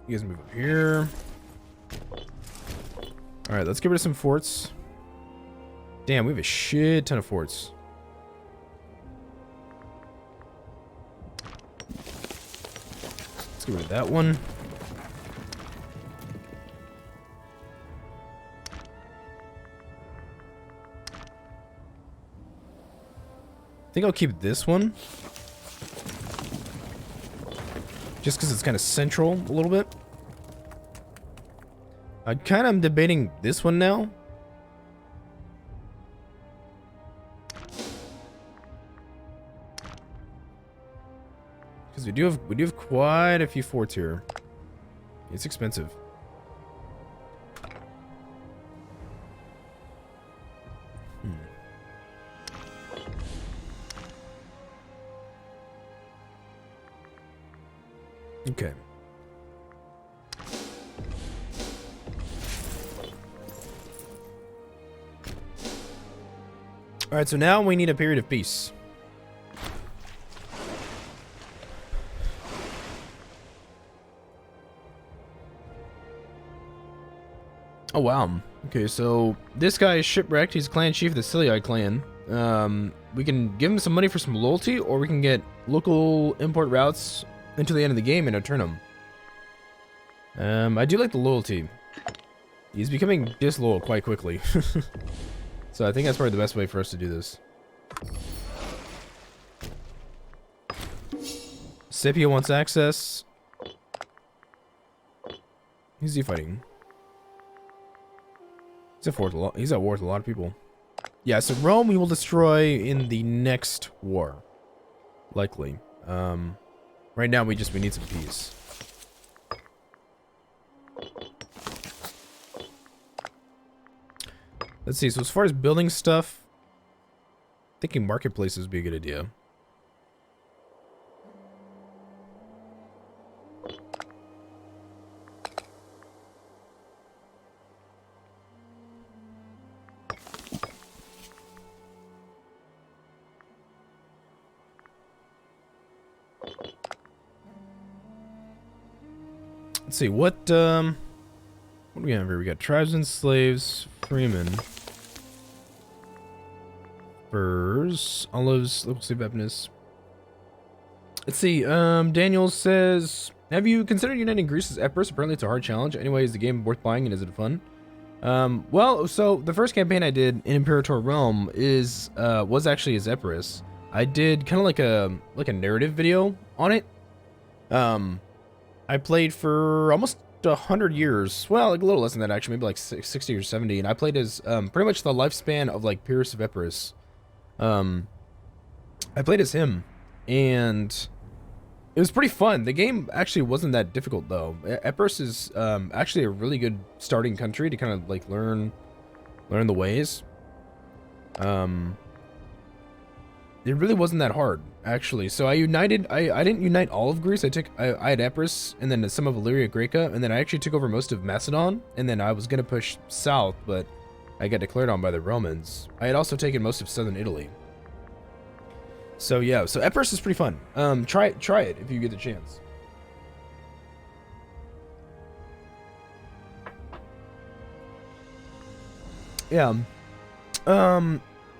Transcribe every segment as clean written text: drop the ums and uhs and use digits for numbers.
You guys move up here. All right, let's get rid of some forts. Damn, we have a shit ton of forts. Let's get rid of that one. I think I'll keep this one. Just because it's kind of central a little bit. I kind of am debating this one now. Because we do have quite a few forts here. It's expensive. Okay. All right, so now we need a period of peace. Oh, wow. Okay, so this guy is shipwrecked. He's clan chief of the Cilii clan. We can give him some money for some loyalty, or we can get local import routes until the end of the game and return him. I do like the loyalty. He's becoming disloyal quite quickly. So I think that's probably the best way for us to do this. Scipio wants access. Who's he fighting? He's at war with a lot of people. Yeah, so Rome we will destroy in the next war. Likely. Right now we need some peace. Let's see, so as far as building stuff, thinking marketplaces would be a good idea. Let's see, what do we have here? We got tribesmen, slaves, freemen, furs, olives, local slave happiness. Let's see, Daniel says, have you considered uniting Greece as Epirus? Apparently it's a hard challenge. Anyway, is the game worth buying and is it fun? Well, so the first campaign I did in Imperator Realm was actually as Epirus. I did kind of like a narrative video on it. I played for almost 100 years. Well, like a little less than that actually, maybe like 60 or 70. And I played as pretty much the lifespan of like Pyrrhus of Epirus. I played as him, and it was pretty fun. The game actually wasn't that difficult though. Epirus is actually a really good starting country to kind of like learn the ways. It really wasn't that hard, actually. So I didn't unite all of Greece. I had Epirus, and then some of Illyria Graeca, and then I actually took over most of Macedon, and then I was going to push south, but I got declared on by the Romans. I had also taken most of southern Italy. So yeah, so Epirus is pretty fun. Try it if you get the chance. Yeah.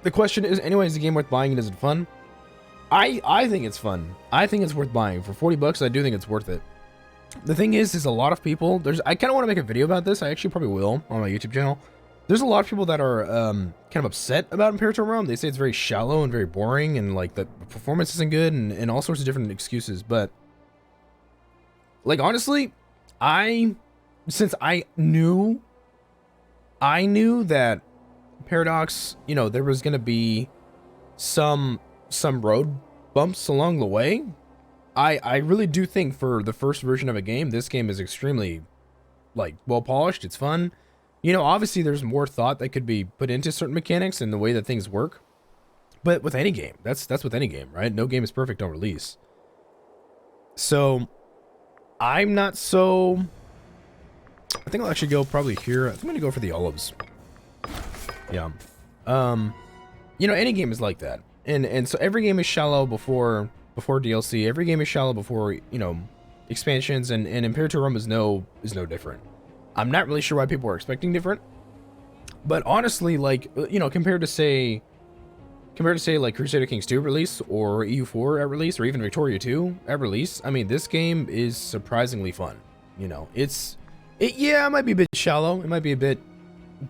The question is, anyway, is the game worth buying and is it fun? I think it's fun. I think it's worth buying. For 40 bucks, I do think it's worth it. The thing is a lot of people, I kind of want to make a video about this. I actually probably will on my YouTube channel. There's a lot of people that are kind of upset about Imperator Rome. They say it's very shallow and very boring, and like the performance isn't good, and all sorts of different excuses. But like honestly, since I knew that Paradox, you know, there was gonna be some road bumps along the way. I really do think for the first version of a game, this game is extremely like well polished. It's fun. You know, obviously there's more thought that could be put into certain mechanics and the way that things work. But with any game, that's with any game, right? No game is perfect on release. So I'm not so. I think I'll actually go probably here. I think I'm gonna go for the olives. Yeah. You know, any game is like that. And so every game is shallow before DLC. Every game is shallow before, you know, expansions, and Imperator Rome is no different. I'm not really sure why people are expecting different, but honestly, like, you know, compared to say like Crusader Kings 2 release, or EU4 at release, or even Victoria 2 at release, I mean, this game is surprisingly fun. You know, yeah, it might be a bit shallow, it might be a bit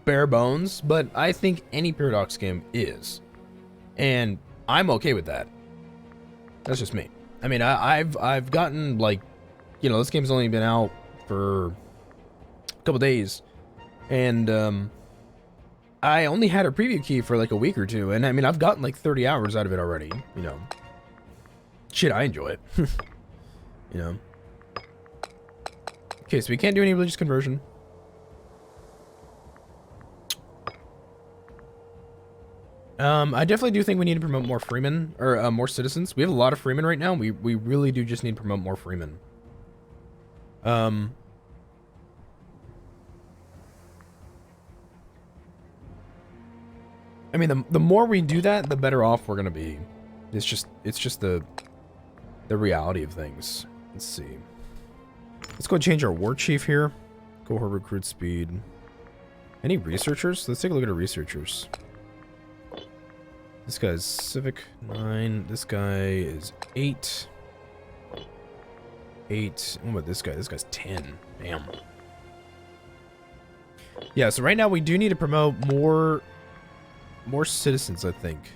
bare bones, but I think any Paradox game is, and I'm okay with that. That's just me. I mean, I've gotten, like, you know, this game's only been out for a couple days, and I only had a preview key for like a week or two, and I mean, I've gotten like 30 hours out of it already, you know. Shit, I enjoy it. You know. Okay, so we can't do any religious conversion. I definitely do think we need to promote more freemen, or more citizens. We have a lot of freemen right now. We really do just need to promote more freemen. I mean, the more we do that, the better off we're gonna be. It's just the reality of things. Let's see. Let's go change our war chief here. Cohort recruit speed. Any researchers? Let's take a look at our researchers. This guy's civic 9. This guy is 8. 8. What about this guy? This guy's 10. Damn. Yeah, so right now we do need to promote more citizens, I think.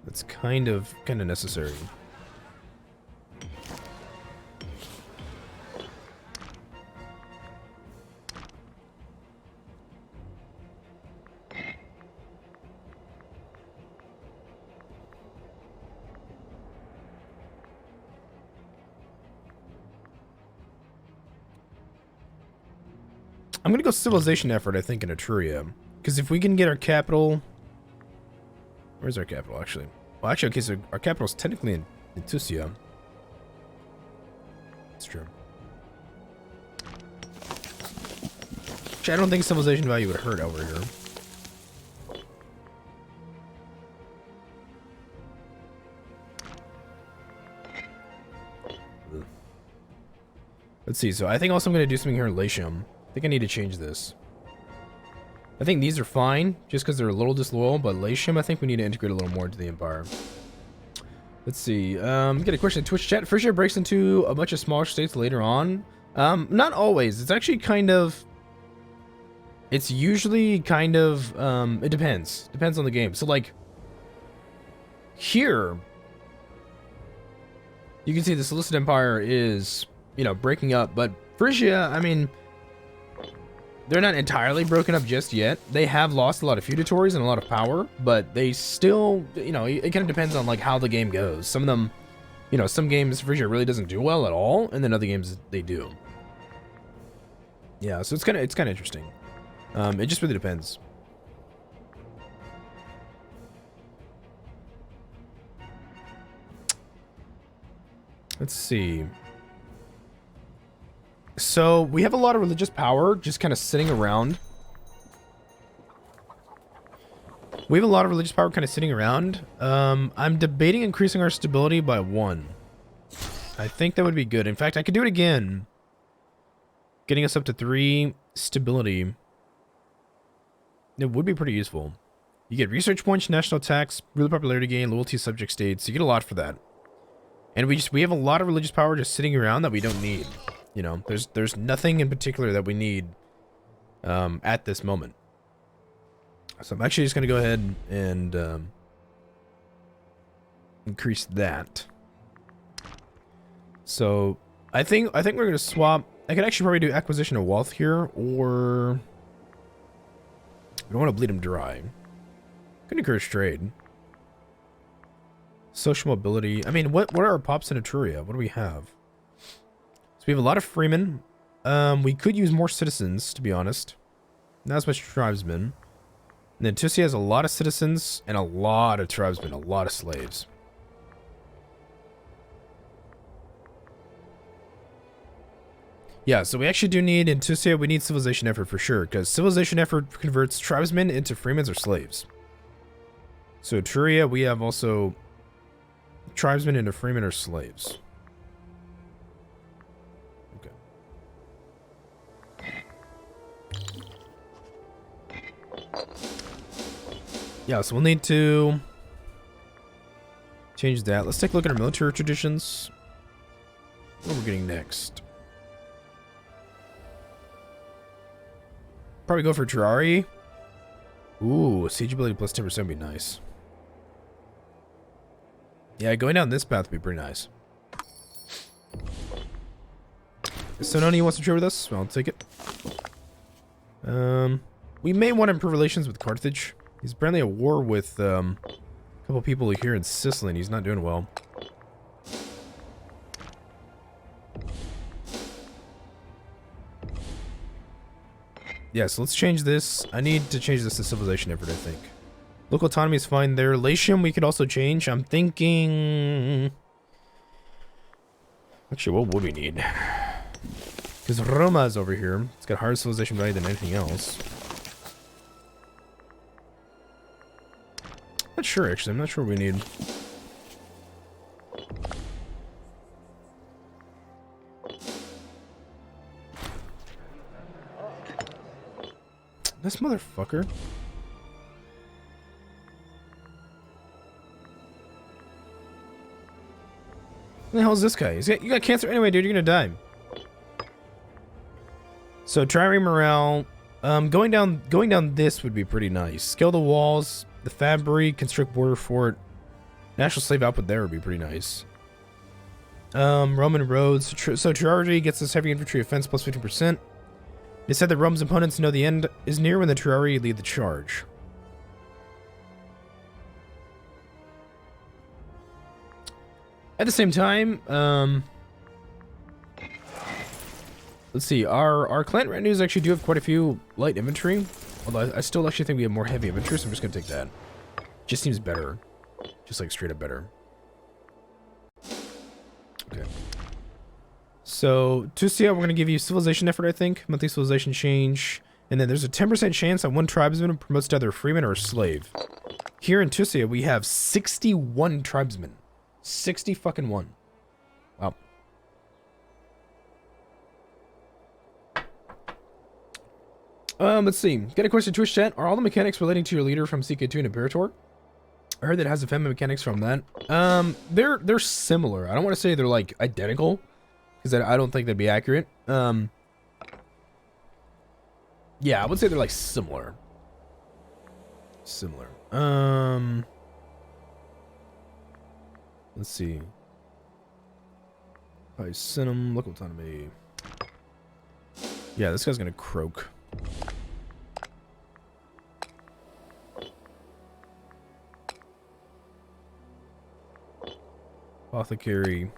That's kind of necessary. I'm gonna go civilization effort, I think, in Etruria. Because if we can get our capital... Where's our capital, actually? Well, actually, okay, so our capital is technically in Etruria. That's true. Actually, I don't think civilization value would hurt over here. Let's see, so I think also I'm going to do something here in Latium. I think I need to change this. I think these are fine, just because they're a little disloyal, but Latium, I think we need to integrate a little more into the Empire. Let's see, get a question in Twitch chat. Frisia breaks into a bunch of smaller states later on. Not always. It's actually kind of... It's usually kind of, it depends. Depends on the game. So, like, here, you can see the Seleucid Empire is, you know, breaking up, but Frisia, I mean... They're not entirely broken up just yet. They have lost a lot of feudatories and a lot of power, but they still, you know, it kind of depends on like how the game goes. Some of them, you know, some games Frisia really doesn't do well at all, and then other games they do. Yeah, so it's kind of interesting. It just really depends. Let's see. So, we have a lot of religious power just kind of sitting around. We have a lot of religious power kind of sitting around. I'm debating increasing our stability by 1. I think that would be good. In fact, I could do it again. Getting us up to 3 stability. It would be pretty useful. You get research points, national tax, ruler popularity gain, loyalty subject states. You get a lot for that. And we have a lot of religious power just sitting around that we don't need. You know, there's nothing in particular that we need at this moment. So I'm actually just going to go ahead and increase that. So I think we're going to swap. I could actually probably do acquisition of wealth here, or I don't want to bleed them dry. Could encourage trade. Social mobility. I mean, what are our pops in Etruria? What do we have? So we have a lot of freemen. We could use more citizens, to be honest. Not as much tribesmen. And then Tussi has a lot of citizens and a lot of tribesmen, a lot of slaves. Yeah, so we actually do need, in Tussi, we need civilization effort for sure, because civilization effort converts tribesmen into freemen or slaves. So Etruria, we have also tribesmen into freemen or slaves. Yeah, so we'll need to change that. Let's take a look at our military traditions. What are we getting next? Probably go for Terrari. Ooh, siege ability plus 10% would be nice. Yeah, going down this path would be pretty nice. So none of you wants to trade with us? Well, I'll take it. We may want to improve relations with Carthage. He's apparently at war with a couple people here in Sicily, and he's not doing well. Yeah, so let's change this. I need to change this to civilization effort, I think. Local autonomy is fine there. Latium we could also change. I'm thinking... Actually, what would we need? Because Roma is over here. It's got higher civilization value than anything else. Not sure, actually. I'm not sure what we need. This motherfucker. What the hell is this guy? You got cancer anyway, dude. You're gonna die. So try morale. Going down this would be pretty nice. Scale the walls, the fabric, construct border fort. National slave output there would be pretty nice. Roman roads. So Triarchy gets this heavy infantry offense plus 15%. It said that Rome's opponents know the end is near when the Triarchy lead the charge. At the same time, let's see. Our clan retinues actually do have quite a few light infantry. Although I still actually think we have more heavy infantry, so I'm just gonna take that. Just seems better. Just like straight up better. Okay. So, Tusia, we're gonna give you civilization effort, I think. Monthly civilization change. And then there's a 10% chance that one tribesman promotes to either a freeman or a slave. Here in Tusia, we have 61 tribesmen. 60 fucking 1. Wow. Let's see. Get a question, Twitch chat. Are all the mechanics relating to your leader from CK2 and Imperator? I heard that it has the family mechanics from that. They're similar. I don't want to say they're like identical, because I don't think that'd be accurate. Yeah, I would say they're like similar. Similar. Let's see. Picenum, local autonomy. Yeah, this guy's gonna croak. Apothecary.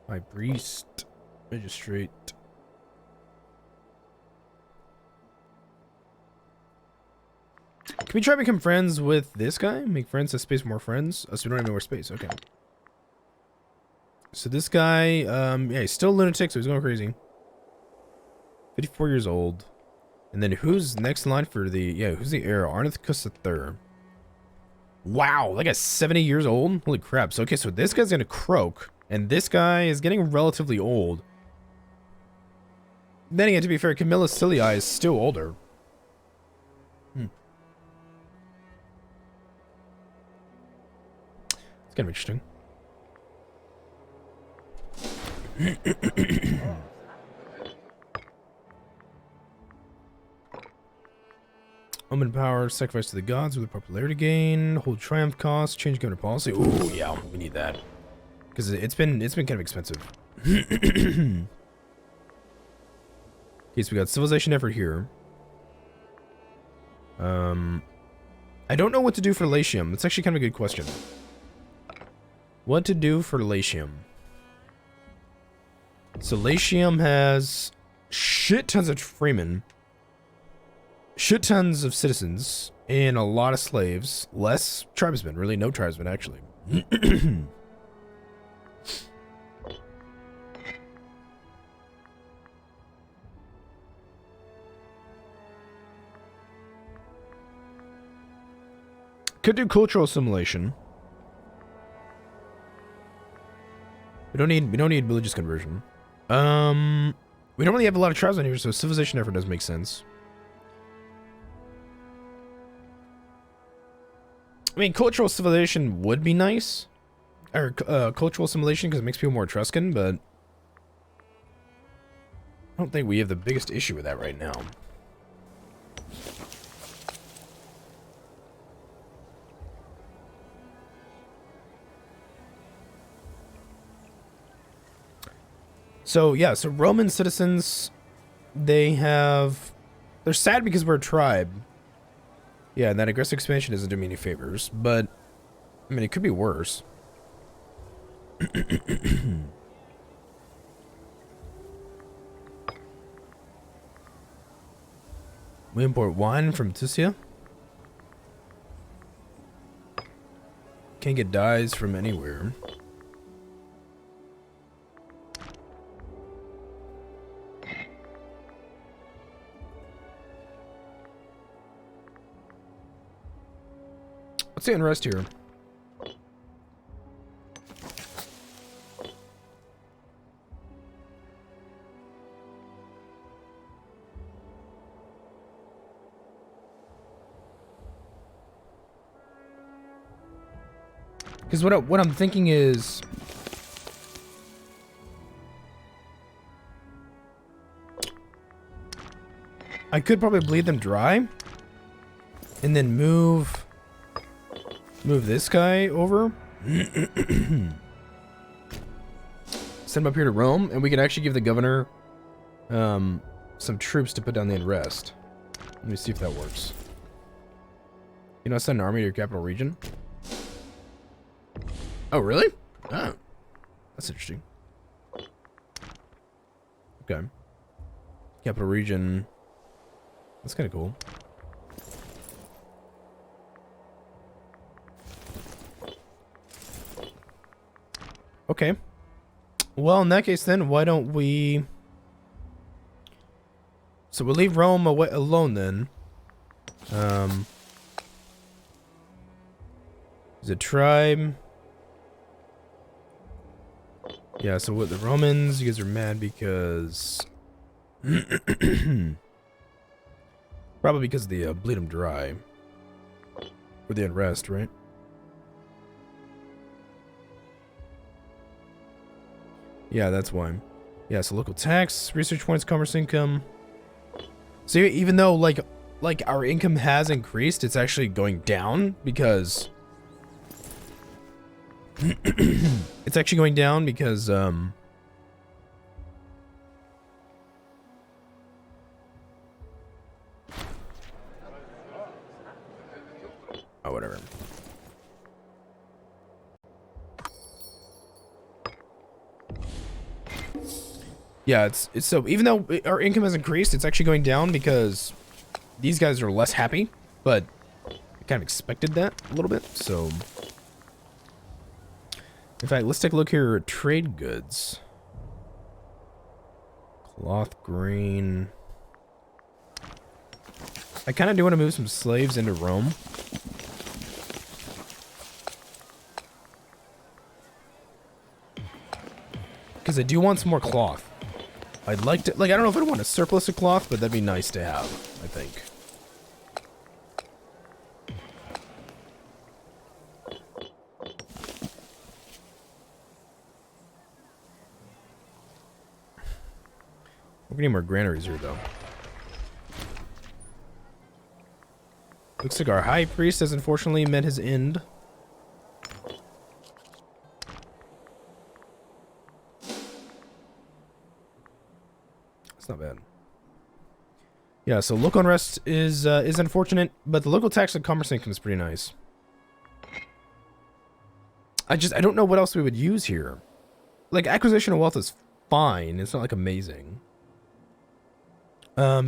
High priest. Magistrate. Can we try to become friends with this guy? Make friends, have space for more friends? Oh, so we don't even know where space. Okay. So this guy, yeah, he's still a lunatic, so he's going crazy. 54 years old. And then who's next in line for the, yeah, who's the heir? Arnithcus III. Wow, that guy's 70 years old? Holy crap. So, okay, so this guy's gonna croak, and this guy is getting relatively old. Then again, to be fair, Camilla Cilii is still older. It's kind of interesting. Omen power, sacrifice to the gods with a popularity gain, hold triumph cost, change governor policy. Ooh, yeah, we need that because it's been kind of expensive. Okay, so we got civilization effort here. I don't know what to do for Latium. That's actually kind of a good question. What to do for Latium? So Latium has shit tons of freemen, shit tons of citizens, and a lot of slaves. Less tribesmen. Really, no tribesmen, actually. Could do cultural assimilation. We don't need religious conversion. We don't really have a lot of tribes on here, so civilization effort does make sense. I mean, cultural civilization would be nice. Or cultural assimilation, because it makes people more Etruscan, but I don't think we have the biggest issue with that right now. So, yeah, so Roman citizens, they're sad because we're a tribe. Yeah, and that aggressive expansion doesn't do me any favors, but, I mean, it could be worse. We import wine from Tussia. Can't get dyes from anywhere. What's the unrest here? Because what I'm thinking is, I could probably bleed them dry, and then move this guy over, send him up here to Rome, and we could actually give the governor some troops to put down the unrest. Let me see if that works. You know, send an army to your capital region. Oh, really? Oh, that's interesting. Okay. Capital region. That's kind of cool. Okay. Well, in that case, then, why don't we... So we'll leave Rome alone, then. Is it tribe? Yeah, so what, the Romans, you guys are mad because... Probably because of the bleed them dry. Or the unrest, right? Yeah, that's why. Yeah, so local tax, research points, commerce income. So even though, like our income has increased, it's actually going down because... It's actually going down because, oh, whatever. Yeah, it's so even though our income has increased, it's actually going down because these guys are less happy, but I kind of expected that a little bit, so... In fact, let's take a look here at trade goods. Cloth, grain. I kind of do want to move some slaves into Rome. Because I do want some more cloth. I'd like to, like, I don't know if I'd want a surplus of cloth, but that'd be nice to have, I think. We need more granaries here, though. Looks like our high priest has unfortunately met his end. It's not bad. Yeah, so local unrest is unfortunate, but the local tax and commerce income is pretty nice. I don't know what else we would use here. Like, acquisition of wealth is fine. It's not, like, amazing.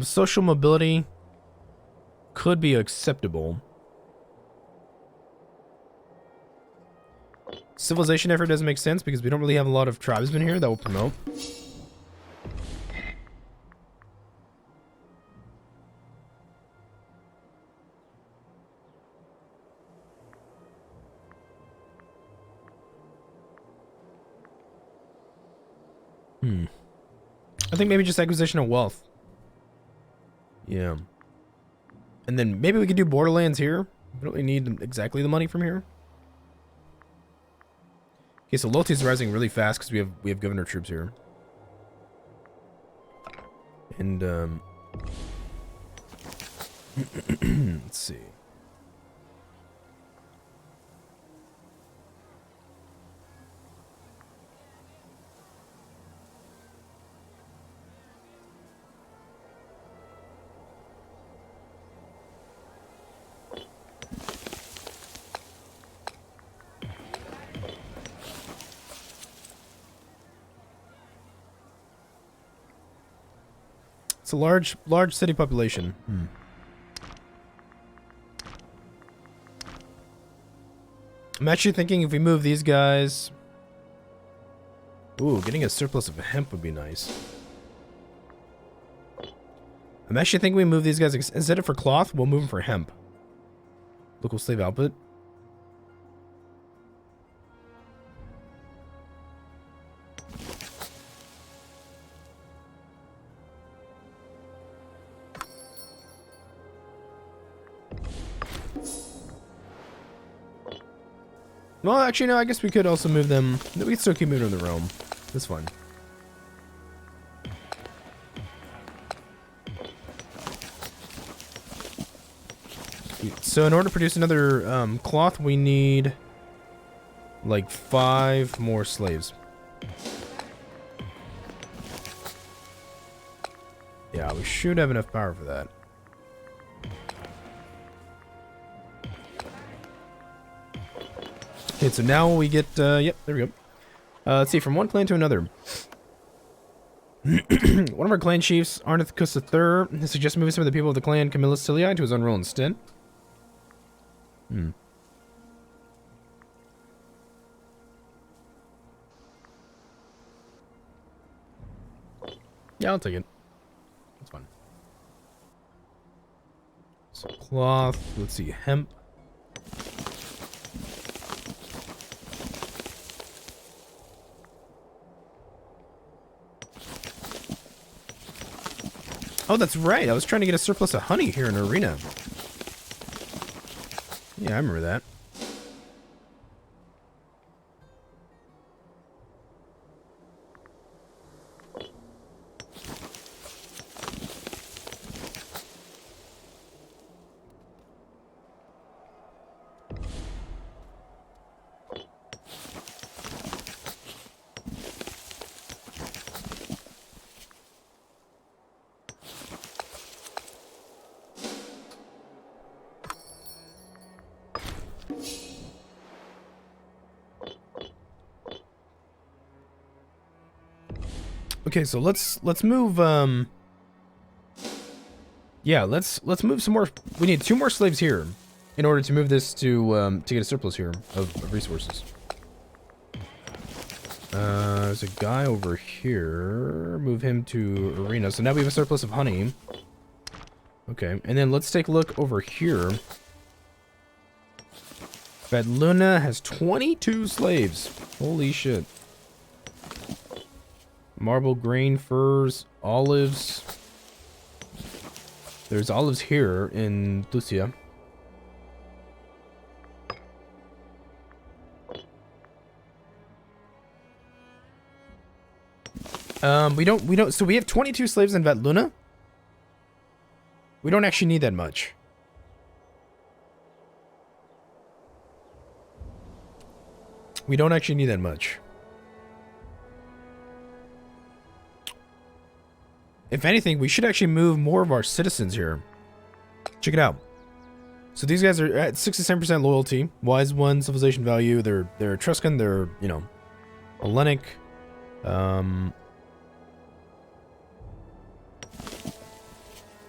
Social mobility could be acceptable. Civilization effort doesn't make sense because we don't really have a lot of tribesmen here that will promote. I think maybe just acquisition of wealth. Yeah. And then maybe we could do Borderlands here. We don't really need exactly the money from here. Okay, so loyalty is rising really fast because we have governor troops here. And let's see. It's a large city population. I'm actually thinking if we move these guys... Ooh, getting a surplus of hemp would be nice. I'm actually thinking we move these guys... Instead of for cloth, we'll move them for hemp. Local slave output. Well, actually, no, I guess we could also move them. We could still keep moving them to Rome. That's fine. So in order to produce another cloth, we need like 5 more slaves. Yeah, we should have enough power for that. Okay, so now we get, yep, there we go. Let's see, from one clan to another. One of our clan chiefs, Arnithcus III, suggests moving some of the people of the clan Camillus Cilii to his own role instead. Yeah, I'll take it. That's fine. So cloth, let's see, hemp. Oh, that's right. I was trying to get a surplus of honey here in Arena. Yeah, I remember that. Okay, so let's move yeah, let's move some more. We need 2 more slaves here in order to move this to get a surplus here of resources. There's a guy over here. Move him to Arena. So now we have a surplus of honey. Okay, and then let's take a look over here. Vadluna has 22 slaves. Holy shit. Marble, grain, furs, olives. There's olives here in Lucia. We don't, so we have 22 slaves in Vatluna. We don't actually need that much. We don't actually need that much. If anything, we should actually move more of our citizens here. Check it out. So these guys are at 67% loyalty, wise one, civilization value. They're Etruscan. They're, you know, Hellenic.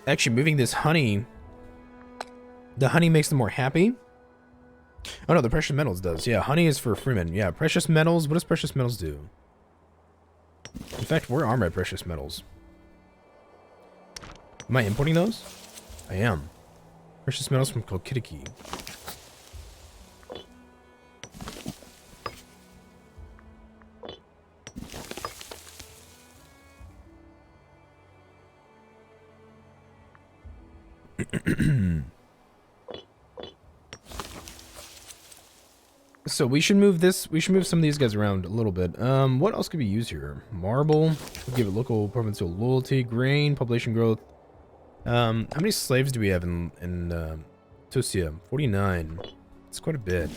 Actually, moving this honey. The honey makes them more happy. Oh no, the precious metals does. Yeah, honey is for freemen. Yeah, precious metals. What does precious metals do? In fact, where are my precious metals? Am I importing those? I am. Precious metals from Kolkidiki. so we should move this. We should move some of these guys around a little bit. What else could we use here? Marble. We'll give it local provincial loyalty, grain, population growth. How many slaves do we have in Tusia? 49. It's quite a bit.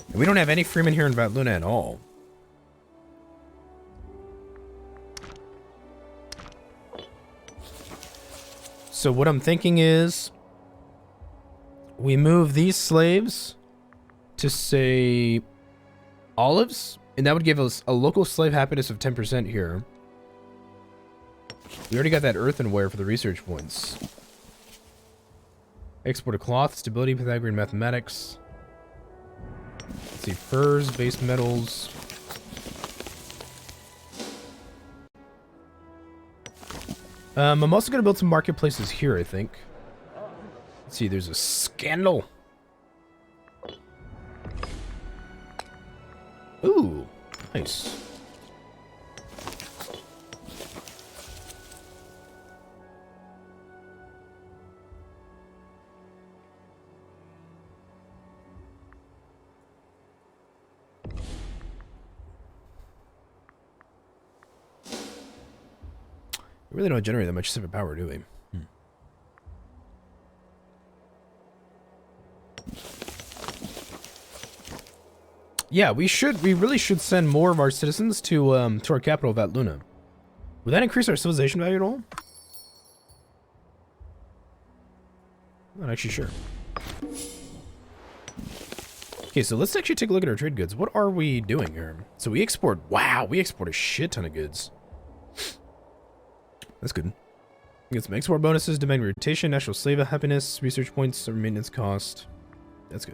And we don't have any freemen here in Vatluna at all. So what I'm thinking is we move these slaves to, say, olives, and that would give us a local slave happiness of 10% here. We already got that earthenware for the research points. Export of cloth, stability, Pythagorean mathematics. Let's see, furs, base metals. I'm also going to build some marketplaces here, I think. Let's see, there's a scandal. Ooh, nice. We really don't generate that much civic power, do we? Yeah, we really should send more of our citizens to our capital, Vatluna. Would that increase our civilization value at all? Not actually sure. Okay, so let's actually take a look at our trade goods. What are we doing here? So we export, wow, we export a shit ton of goods. That's good. We get some export bonuses, demand rotation, national slave happiness, research points, or maintenance cost.